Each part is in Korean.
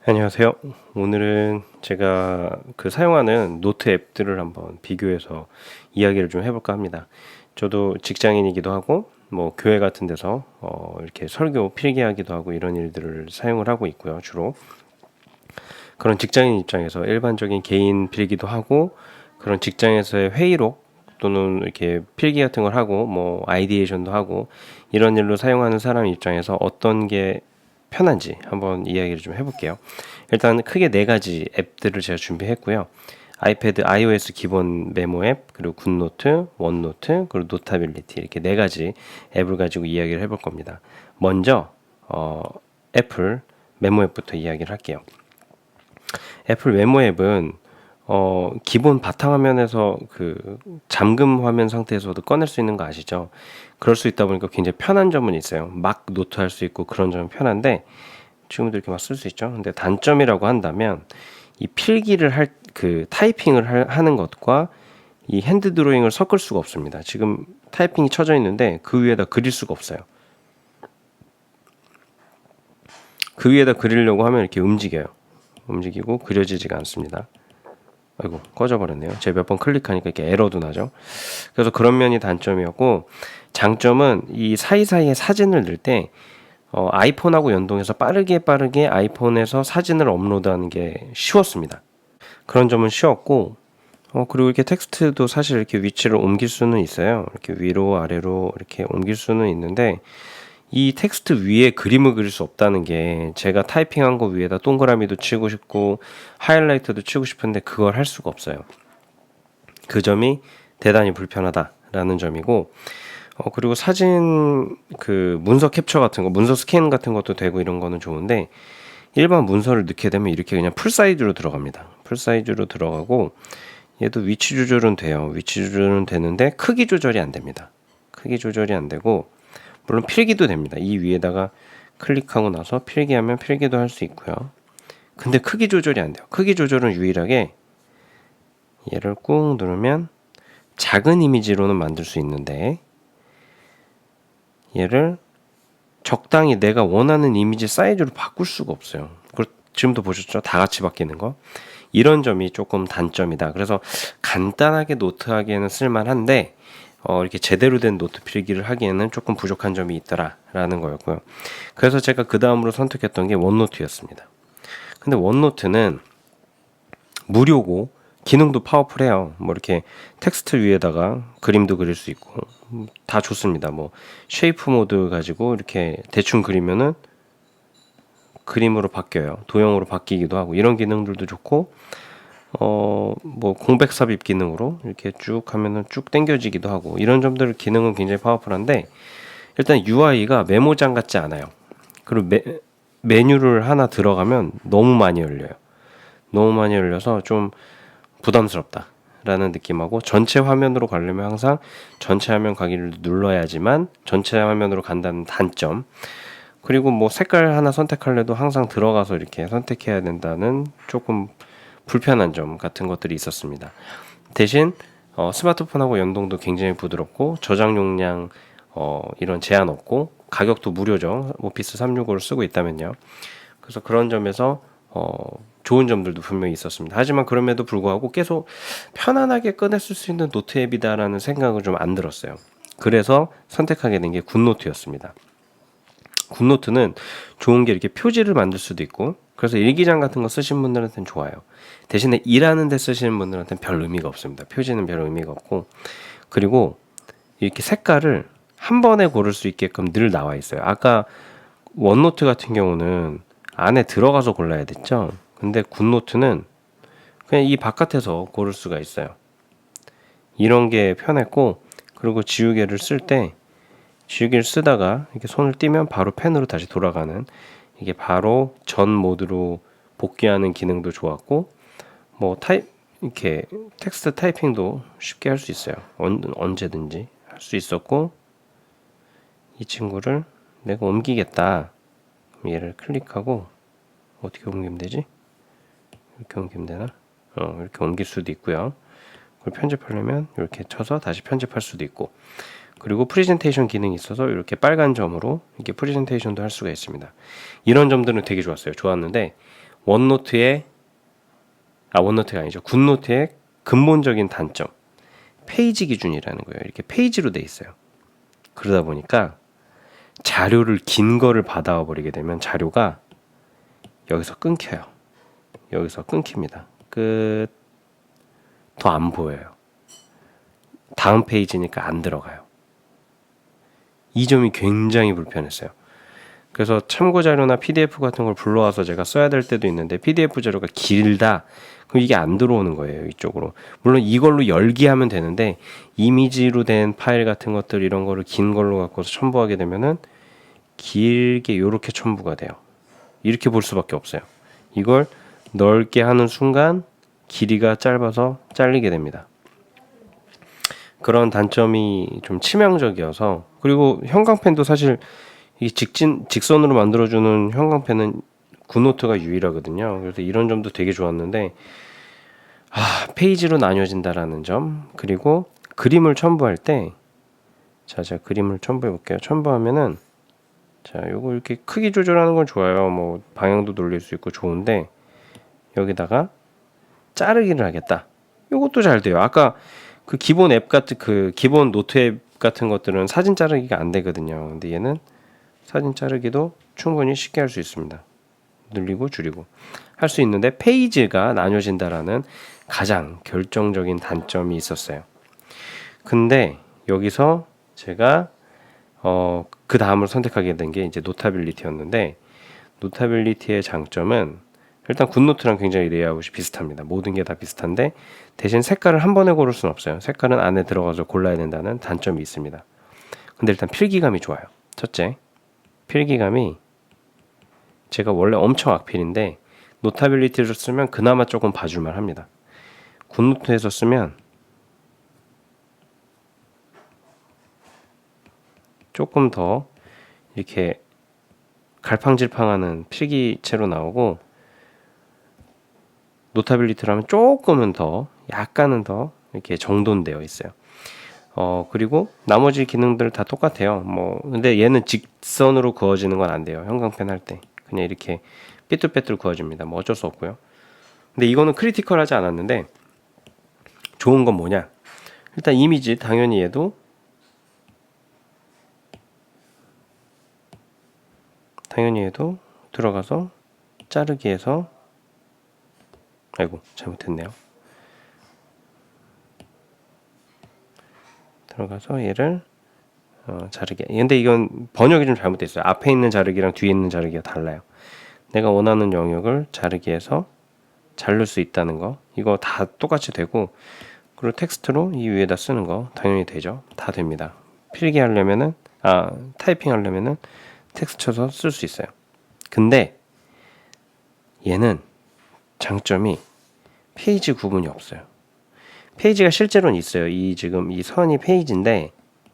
안녕하세요. 오늘은 제가 사용하는 노트 앱들을 한번 비교해서 이야기를 좀 해볼까 합니다. 저도 직장인이기도 하고, 뭐, 교회 같은 데서, 이렇게 설교 필기하기도 하고 이런 일들을 사용을 하고 있고요, 주로. 그런 직장인 입장에서 일반적인 개인 필기도 하고, 그런 직장에서의 회의록 또는 이렇게 필기 같은 걸 하고, 뭐, 아이디에이션도 하고, 이런 일로 사용하는 사람 입장에서 어떤 게 편한지 한번 이야기를 좀 해볼게요. 일단 크게 네 가지 앱들을 제가 준비했고요. 아이패드 iOS 기본 메모 앱, 그리고 굿노트, 원노트, 그리고 노타빌리티 이렇게 네 가지 앱을 가지고 이야기를 해볼 겁니다. 먼저 애플 메모 앱부터 이야기를 할게요. 애플 메모 앱은 기본 바탕화면에서 잠금 화면 상태에서도 꺼낼 수 있는 거 아시죠? 그럴 수 있다 보니까 굉장히 편한 점은 있어요. 막 노트 할 수 있고 그런 점은 편한데 지금도 이렇게 막 쓸 수 있죠. 근데 단점이라고 한다면 이 필기를 타이핑을 하는 것과 이 핸드 드로잉을 섞을 수가 없습니다. 지금 타이핑이 쳐져 있는데 그 위에다 그릴 수가 없어요. 그 위에다 그리려고 하면 이렇게 움직여요. 움직이고 그려지지가 않습니다. 아이고 꺼져버렸네요. 제가 몇 번 클릭하니까 이렇게 에러도 나죠. 그래서 그런 면이 단점이었고, 장점은 이 사이사이에 사진을 넣을 때 아이폰하고 연동해서 빠르게 아이폰에서 사진을 업로드하는 게 쉬웠습니다. 그런 점은 쉬웠고, 그리고 이렇게 텍스트도 사실 이렇게 위치를 옮길 수는 있어요. 이렇게 위로 아래로 이렇게 옮길 수는 있는데 이 텍스트 위에 그림을 그릴 수 없다는 게, 제가 타이핑한 거 위에다 동그라미도 치고 싶고 하이라이트도 치고 싶은데 그걸 할 수가 없어요. 그 점이 대단히 불편하다라는 점이고, 그리고 사진 문서 캡처 같은 거, 문서 스캔 같은 것도 되고 이런 거는 좋은데, 일반 문서를 넣게 되면 이렇게 그냥 풀 사이즈로 들어갑니다. 풀 사이즈로 들어가고, 얘도 위치 조절은 돼요. 위치 조절은 되는데 크기 조절이 안 됩니다. 크기 조절이 안 되고, 물론 필기도 됩니다. 이 위에다가 클릭하고 나서 필기하면 필기도 할 수 있고요. 근데 크기 조절이 안 돼요. 크기 조절은 유일하게 얘를 꾹 누르면 작은 이미지로는 만들 수 있는데, 얘를 적당히 내가 원하는 이미지 사이즈로 바꿀 수가 없어요. 지금도 보셨죠? 다 같이 바뀌는 거. 이런 점이 조금 단점이다. 그래서 간단하게 노트하기에는 쓸만한데, 이렇게 제대로 된 노트 필기를 하기에는 조금 부족한 점이 있더라라는 거였고요. 그래서 제가 그 다음으로 선택했던 게 원노트였습니다. 근데 원노트는 무료고 기능도 파워풀해요. 뭐 이렇게 텍스트 위에다가 그림도 그릴 수 있고 다 좋습니다. 뭐 쉐이프 모드 가지고 이렇게 대충 그리면은 그림으로 바뀌어요. 도형으로 바뀌기도 하고 이런 기능들도 좋고, 뭐 공백 삽입 기능으로 이렇게 쭉 하면은 쭉 당겨지기도 하고, 이런 점들 기능은 굉장히 파워풀한데, 일단 UI가 메모장 같지 않아요. 그리고 메뉴를 하나 들어가면 너무 많이 열려요. 너무 많이 열려서 좀 부담스럽다라는 느낌하고, 전체 화면으로 가려면 항상 전체 화면 가기를 눌러야지만 전체 화면으로 간다는 단점, 그리고 뭐 색깔 하나 선택하려도 항상 들어가서 이렇게 선택해야 된다는 조금 불편한 점 같은 것들이 있었습니다. 대신 스마트폰하고 연동도 굉장히 부드럽고, 저장 용량 이런 제한 없고, 가격도 무료죠. 오피스 365를 쓰고 있다면요. 그래서 그런 점에서 좋은 점들도 분명히 있었습니다. 하지만 그럼에도 불구하고 계속 편안하게 꺼냈을 수 있는 노트 앱이다라는 생각은 좀 안 들었어요. 그래서 선택하게 된 게 굿노트였습니다. 굿노트는 좋은 게 이렇게 표지를 만들 수도 있고, 그래서 일기장 같은 거 쓰신 분들한테는 좋아요. 대신에 일하는 데 쓰시는 분들한테는 별 의미가 없습니다. 표지는 별 의미가 없고, 그리고 이렇게 색깔을 한 번에 고를 수 있게끔 늘 나와 있어요. 아까 원노트 같은 경우는 안에 들어가서 골라야 됐죠. 근데 굿노트는 그냥 이 바깥에서 고를 수가 있어요. 이런 게 편했고, 그리고 지우개를 쓸 때 지우개를 쓰다가 이렇게 손을 떼면 바로 펜으로 다시 돌아가는, 이게 바로 전 모드로 복귀하는 기능도 좋았고, 뭐 이렇게 텍스트 타이핑도 쉽게 할 수 있어요. 언제든지 할 수 있었고, 이 친구를 내가 옮기겠다. 얘를 클릭하고 어떻게 옮기면 되지? 이렇게 옮기면 되나? 이렇게 옮길 수도 있고요. 그걸 편집하려면 이렇게 쳐서 다시 편집할 수도 있고, 그리고 프레젠테이션 기능이 있어서 이렇게 빨간 점으로 이렇게 프레젠테이션도 할 수가 있습니다. 이런 점들은 되게 좋았어요. 좋았는데 원노트가 아니죠. 굿노트의 근본적인 단점, 페이지 기준이라는 거예요. 이렇게 페이지로 돼 있어요. 그러다 보니까 자료를 긴 거를 받아와 버리게 되면 자료가 여기서 끊겨요. 여기서 끊깁니다. 끝. 더 안 보여요. 다음 페이지니까 안 들어가요. 이 점이 굉장히 불편했어요. 그래서 참고 자료나 PDF 같은 걸 불러와서 제가 써야 될 때도 있는데 PDF 자료가 길다. 그럼 이게 안 들어오는 거예요, 이쪽으로. 물론 이걸로 열기하면 되는데 이미지로 된 파일 같은 것들 이런 거를 긴 걸로 갖고서 첨부하게 되면은 길게 이렇게 첨부가 돼요. 이렇게 볼 수밖에 없어요. 이걸 넓게 하는 순간 길이가 짧아서 잘리게 됩니다. 그런 단점이 좀 치명적이어서, 그리고 형광펜도 사실 이 직선으로 만들어주는 형광펜은 굿노트가 유일하거든요. 그래서 이런 점도 되게 좋았는데, 페이지로 나뉘어진다라는 점, 그리고 그림을 첨부할 때, 제가 그림을 첨부해 볼게요. 첨부하면은, 요거 이렇게 크기 조절하는 건 좋아요. 뭐 방향도 돌릴 수 있고 좋은데, 여기다가 자르기를 하겠다. 요것도 잘 돼요. 아까 그 기본 앱 같은 그 기본 노트 앱 같은 것들은 사진 자르기가 안 되거든요. 근데 얘는 사진 자르기도 충분히 쉽게 할 수 있습니다. 늘리고 줄이고 할 수 있는데 페이지가 나뉘어진다라는 가장 결정적인 단점이 있었어요. 근데 여기서 제가 그 다음을 선택하게 된 게 이제 노타빌리티였는데, 노타빌리티의 장점은 일단 굿노트랑 굉장히 레이아웃이 비슷합니다. 모든 게 다 비슷한데 대신 색깔을 한 번에 고를 수는 없어요. 색깔은 안에 들어가서 골라야 된다는 단점이 있습니다. 근데 일단 필기감이 좋아요. 첫째, 필기감이 제가 원래 엄청 악필인데 노타빌리티를 쓰면 그나마 조금 봐줄만 합니다. 굿노트에서 쓰면 조금 더 이렇게 갈팡질팡하는 필기체로 나오고, 노타빌리티로 하면 조금은 더 약간은 더 이렇게 정돈되어 있어요. 그리고 나머지 기능들 다 똑같아요. 근데 얘는 직선으로 그어지는 건 안 돼요. 형광펜 할 때 그냥 이렇게 삐뚤빼뚤 그어집니다. 뭐 어쩔 수 없고요. 근데 이거는 크리티컬하지 않았는데 좋은 건 뭐냐? 일단 이미지 당연히 얘도 들어가서 자르기해서, 아이고 잘못했네요. 들어가서 얘를 자르기. 근데 이건 번역이 좀 잘못됐어요. 앞에 있는 자르기랑 뒤에 있는 자르기가 달라요. 내가 원하는 영역을 자르기해서 자를 수 있다는 거, 이거 다 똑같이 되고, 그리고 텍스트로 이 위에다 쓰는 거 당연히 되죠. 다 됩니다. 필기하려면은 타이핑하려면은 텍스트 쳐서 쓸 수 있어요. 근데 얘는 장점이 페이지 구분이 없어요. 페이지가 실제로는 있어요. 지금 이 선이 페이지인데,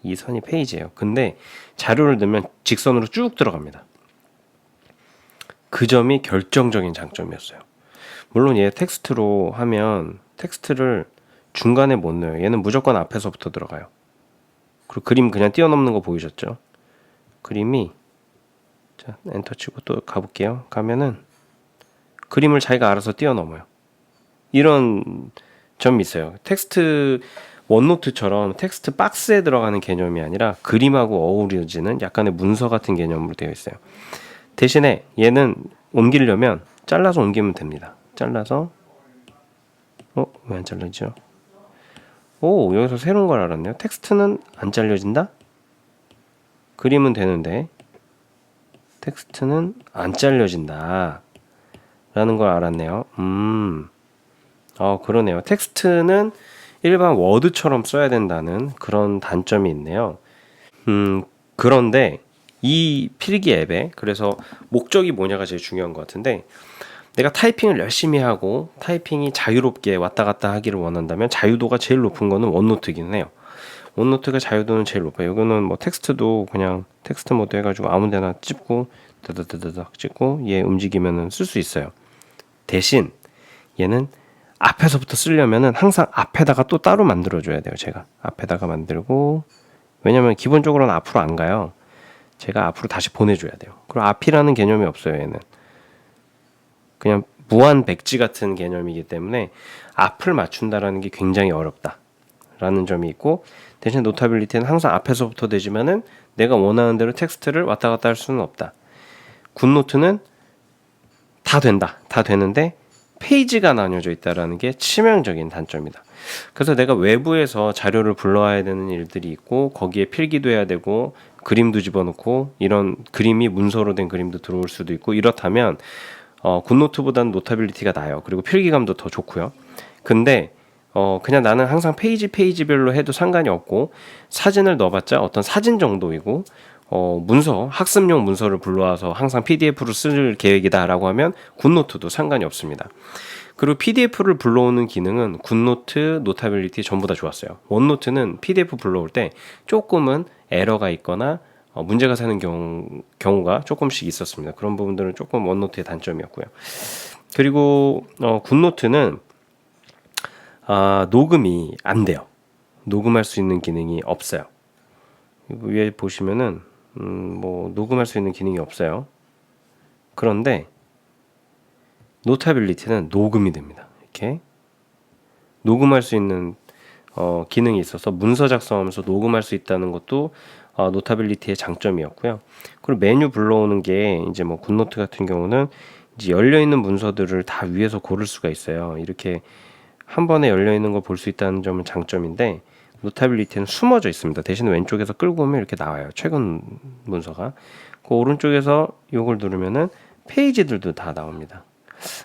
이 선이 페이지예요. 근데 자료를 넣으면 직선으로 쭉 들어갑니다. 그 점이 결정적인 장점이었어요. 물론 얘 텍스트로 하면 텍스트를 중간에 못 넣어요. 얘는 무조건 앞에서부터 들어가요. 그리고 그림 그냥 뛰어넘는 거 보이셨죠? 그림이, 자, 엔터 치고 또 가볼게요. 가면은 그림을 자기가 알아서 뛰어넘어요. 이런 점이 있어요. 텍스트 원노트처럼 텍스트 박스에 들어가는 개념이 아니라 그림하고 어우러지는 약간의 문서 같은 개념으로 되어 있어요. 대신에 얘는 옮기려면 잘라서 옮기면 됩니다. 잘라서, 왜 안 잘라지죠? 여기서 새로운 걸 알았네요. 텍스트는 안 잘려진다? 그림은 되는데 텍스트는 안 잘려진다 라는 걸 알았네요. 그러네요. 텍스트는 일반 워드처럼 써야 된다는 그런 단점이 있네요. 그런데 이 필기 앱에, 그래서 목적이 뭐냐가 제일 중요한 것 같은데, 내가 타이핑을 열심히 하고 타이핑이 자유롭게 왔다 갔다 하기를 원한다면 자유도가 제일 높은 거는 원노트긴 해요. 원노트가 자유도는 제일 높아요. 이거는 뭐 텍스트도 그냥 텍스트 모드 해가지고 아무데나 찝고 드드드드닥 찍고 얘 움직이면은 쓸 수 있어요. 대신 얘는 앞에서부터 쓰려면은 항상 앞에다가 또 따로 만들어줘야 돼요. 제가 앞에다가 만들고, 왜냐면 기본적으로는 앞으로 안 가요. 제가 앞으로 다시 보내줘야 돼요. 그리고 앞이라는 개념이 없어요. 얘는 그냥 무한 백지 같은 개념이기 때문에 앞을 맞춘다라는 게 굉장히 어렵다라는 점이 있고, 대신 노타빌리티는 항상 앞에서부터 되지만은 내가 원하는 대로 텍스트를 왔다 갔다 할 수는 없다. 굿노트는 다 된다. 다 되는데 페이지가 나뉘어져 있다라는 게 치명적인 단점이다. 그래서 내가 외부에서 자료를 불러와야 되는 일들이 있고, 거기에 필기도 해야 되고, 그림도 집어넣고, 이런 그림이 문서로 된 그림도 들어올 수도 있고, 이렇다면 굿노트보다는 노타빌리티가 나아요. 그리고 필기감도 더 좋고요. 근데 그냥 나는 항상 페이지별로 해도 상관이 없고, 사진을 넣어봤자 어떤 사진 정도이고, 문서, 학습용 문서를 불러와서 항상 PDF로 쓸 계획이다라고 하면 굿노트도 상관이 없습니다. 그리고 PDF를 불러오는 기능은 굿노트, 노타빌리티 전부 다 좋았어요. 원노트는 PDF 불러올 때 조금은 에러가 있거나 문제가 생는 경우가 조금씩 있었습니다. 그런 부분들은 조금 원노트의 단점이었고요. 그리고 굿노트는 녹음이 안 돼요. 녹음할 수 있는 기능이 없어요. 위에 보시면은 뭐 녹음할 수 있는 기능이 없어요. 그런데 노타빌리티는 녹음이 됩니다. 이렇게 녹음할 수 있는 기능이 있어서 문서 작성하면서 녹음할 수 있다는 것도 노타빌리티의 장점이었고요. 그리고 메뉴 불러오는 게 이제 뭐 굿노트 같은 경우는 이제 열려 있는 문서들을 다 위에서 고를 수가 있어요. 이렇게 한 번에 열려 있는 걸 볼 수 있다는 점은 장점인데, 노타빌리티는 숨어져 있습니다. 대신 왼쪽에서 끌고 오면 이렇게 나와요. 최근 문서가. 그 오른쪽에서 이걸 누르면은 페이지들도 다 나옵니다.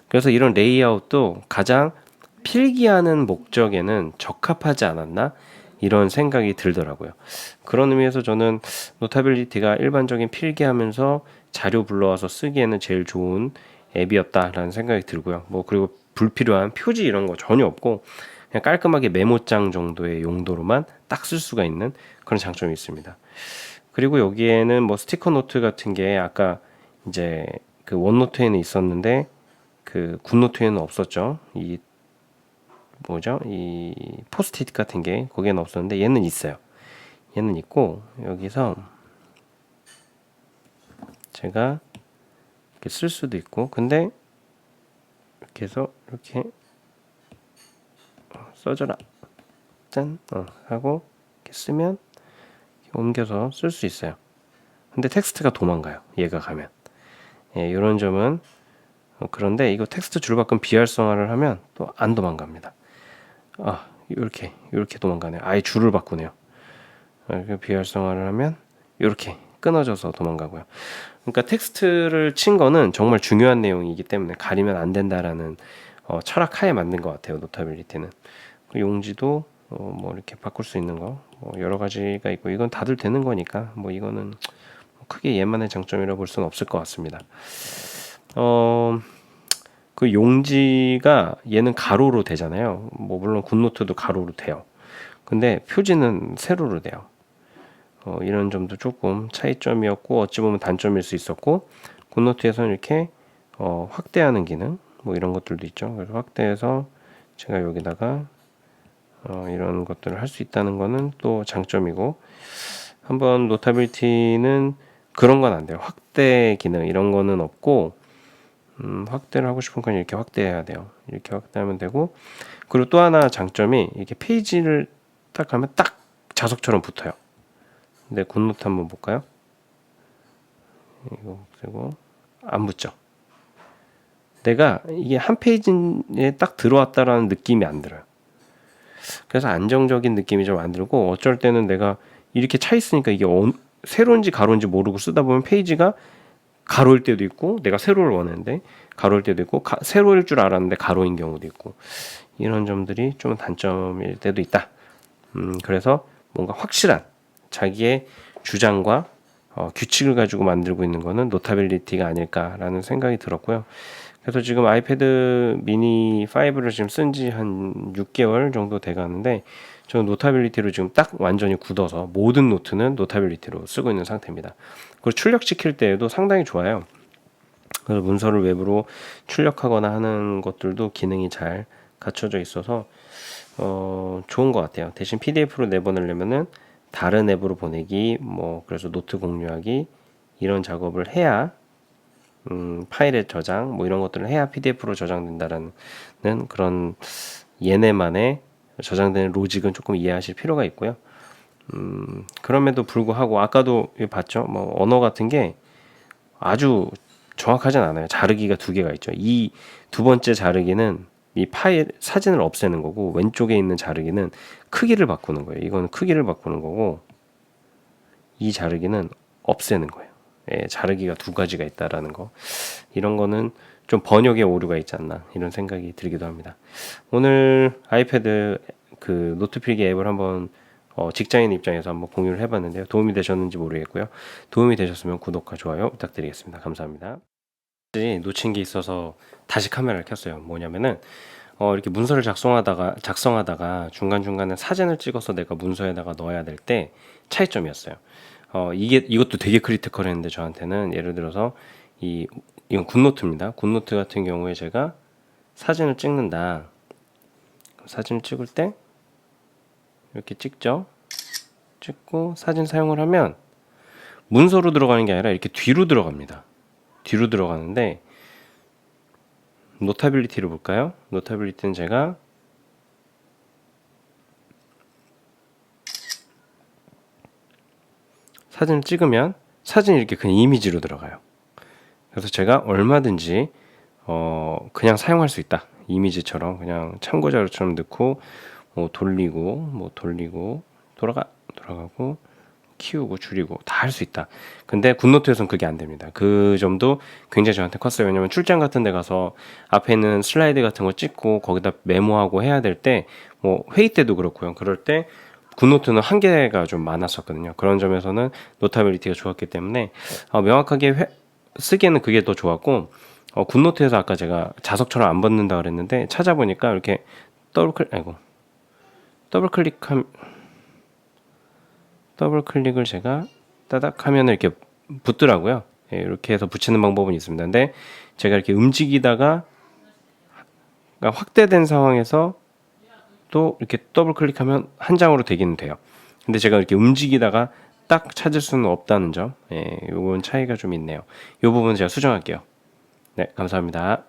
그래서 이런 레이아웃도 가장 필기하는 목적에는 적합하지 않았나, 이런 생각이 들더라고요. 그런 의미에서 저는 노타빌리티가 일반적인 필기하면서 자료 불러와서 쓰기에는 제일 좋은 앱이었다라는 생각이 들고요. 뭐 그리고 불필요한 표지 이런 거 전혀 없고, 그냥 깔끔하게 메모장 정도의 용도로만 딱 쓸 수가 있는 그런 장점이 있습니다. 그리고 여기에는 뭐 스티커 노트 같은 게 아까 이제 그 원노트에는 있었는데 그 굿노트에는 없었죠. 이 뭐죠? 이 포스트잇 같은 게 거기에는 없었는데 얘는 있어요. 얘는 있고, 여기서 제가 이렇게 쓸 수도 있고, 근데 이렇게 해서 이렇게 써줘라 짠 하고 이렇게 쓰면 이렇게 옮겨서 쓸 수 있어요. 근데 텍스트가 도망가요. 얘가 가면. 예, 이런 점은 그런데 이거 텍스트 줄바꿈 비활성화를 하면 또 안 도망갑니다. 이렇게 도망가네요. 아예 줄을 바꾸네요. 이렇게 비활성화를 하면 이렇게 끊어져서 도망가고요. 그러니까 텍스트를 친 거는 정말 중요한 내용이기 때문에 가리면 안 된다라는 철학 하에 만든 것 같아요. 노타빌리티는. 그 용지도 뭐 이렇게 바꿀 수 있는 거 뭐 여러 가지가 있고, 이건 다들 되는 거니까 뭐 이거는 크게 얘만의 장점이라 볼 수는 없을 것 같습니다. 그 용지가 얘는 가로로 되잖아요. 뭐 물론 굿노트도 가로로 돼요. 근데 표지는 세로로 돼요. 이런 점도 조금 차이점이었고, 어찌 보면 단점일 수 있었고, 굿노트에서는 이렇게 확대하는 기능 뭐 이런 것들도 있죠. 그래서 확대해서 제가 여기다가 이런 것들을 할 수 있다는 거는 또 장점이고, 한번 노타빌리티는 그런 건 안 돼요. 확대 기능 이런 거는 없고, 확대를 하고 싶은 건 이렇게 확대해야 돼요. 이렇게 확대하면 되고, 그리고 또 하나 장점이 이렇게 페이지를 딱 하면 딱 자석처럼 붙어요. 근데 굿노트 한번 볼까요? 이거 그리고 안 붙죠. 내가 이게 한 페이지에 딱 들어왔다라는 느낌이 안 들어요. 그래서 안정적인 느낌이 좀 안 들고, 어쩔 때는 내가 이렇게 차 있으니까 이게 세로인지 가로인지 모르고 쓰다 보면 페이지가 가로일 때도 있고, 내가 세로를 원하는데 가로일 때도 있고, 세로일 줄 알았는데 가로인 경우도 있고, 이런 점들이 좀 단점일 때도 있다. 그래서 뭔가 확실한 자기의 주장과 규칙을 가지고 만들고 있는 거는 노타빌리티가 아닐까라는 생각이 들었고요. 그래서 지금 아이패드 미니 5를 지금 쓴 지 한 6개월 정도 돼 가는데, 저는 노타빌리티로 지금 딱 완전히 굳어서 모든 노트는 노타빌리티로 쓰고 있는 상태입니다. 그리고 출력시킬 때에도 상당히 좋아요. 그래서 문서를 외부로 출력하거나 하는 것들도 기능이 잘 갖춰져 있어서 좋은 것 같아요. 대신 PDF로 내보내려면은 다른 앱으로 보내기, 뭐 그래서 노트 공유하기 이런 작업을 해야 파일의 저장 뭐 이런 것들을 해야 PDF로 저장된다라는 그런 얘네만의 저장되는 로직은 조금 이해하실 필요가 있고요. 그럼에도 불구하고 아까도 봤죠. 뭐 언어 같은 게 아주 정확하진 않아요. 자르기가 두 개가 있죠. 이 두 번째 자르기는 이 파일 사진을 없애는 거고, 왼쪽에 있는 자르기는 크기를 바꾸는 거예요. 이건 크기를 바꾸는 거고, 이 자르기는 없애는 거예요. 예, 자르기가 두 가지가 있다라는 거. 이런 거는 좀 번역에 오류가 있지 않나 이런 생각이 들기도 합니다. 오늘 아이패드 그 노트 필기 앱을 한번 직장인 입장에서 한번 공유를 해봤는데요. 도움이 되셨는지 모르겠고요. 도움이 되셨으면 구독과 좋아요 부탁드리겠습니다. 감사합니다. 놓친 게 있어서 다시 카메라를 켰어요. 뭐냐면은 이렇게 문서를 작성하다가 중간중간에 사진을 찍어서 내가 문서에다가 넣어야 될 때 차이점이었어요. 이것도 되게 크리티컬했는데 저한테는 예를 들어서 이건 굿노트입니다. 굿노트 같은 경우에 제가 사진을 찍는다. 사진을 찍을 때 이렇게 찍죠. 찍고 사진 사용을 하면 문서로 들어가는 게 아니라 이렇게 뒤로 들어갑니다. 뒤로 들어가는데 노타빌리티를 볼까요? 노타빌리티는 제가 사진을 찍으면 사진이 이렇게 그냥 이미지로 들어가요. 그래서 제가 얼마든지 그냥 사용할 수 있다. 이미지처럼 그냥 참고자료처럼 넣고 돌리고 돌아가고 키우고 줄이고 다 할 수 있다. 근데 굿노트에서는 그게 안 됩니다. 그 점도 굉장히 저한테 컸어요. 왜냐면 출장 같은 데 가서 앞에 있는 슬라이드 같은 거 찍고 거기다 메모하고 해야 될 때 뭐 회의 때도 그렇고요. 그럴 때 굿노트는 한계가 좀 많았었거든요. 그런 점에서는 노타빌리티가 좋았기 때문에 명확하게 쓰기에는 그게 더 좋았고, 굿노트에서 아까 제가 자석처럼 안 벗는다 그랬는데 찾아보니까 이렇게 더블 클릭을 제가 따닥 하면 이렇게 붙더라고요. 예, 이렇게 해서 붙이는 방법은 있습니다. 근데 제가 이렇게 움직이다가 그러니까 확대된 상황에서 또 이렇게 더블 클릭하면 한 장으로 되기는 돼요. 근데 제가 이렇게 움직이다가 딱 찾을 수는 없다는 점, 요건 차이가 좀 있네요. 이 부분 제가 수정할게요. 네, 감사합니다.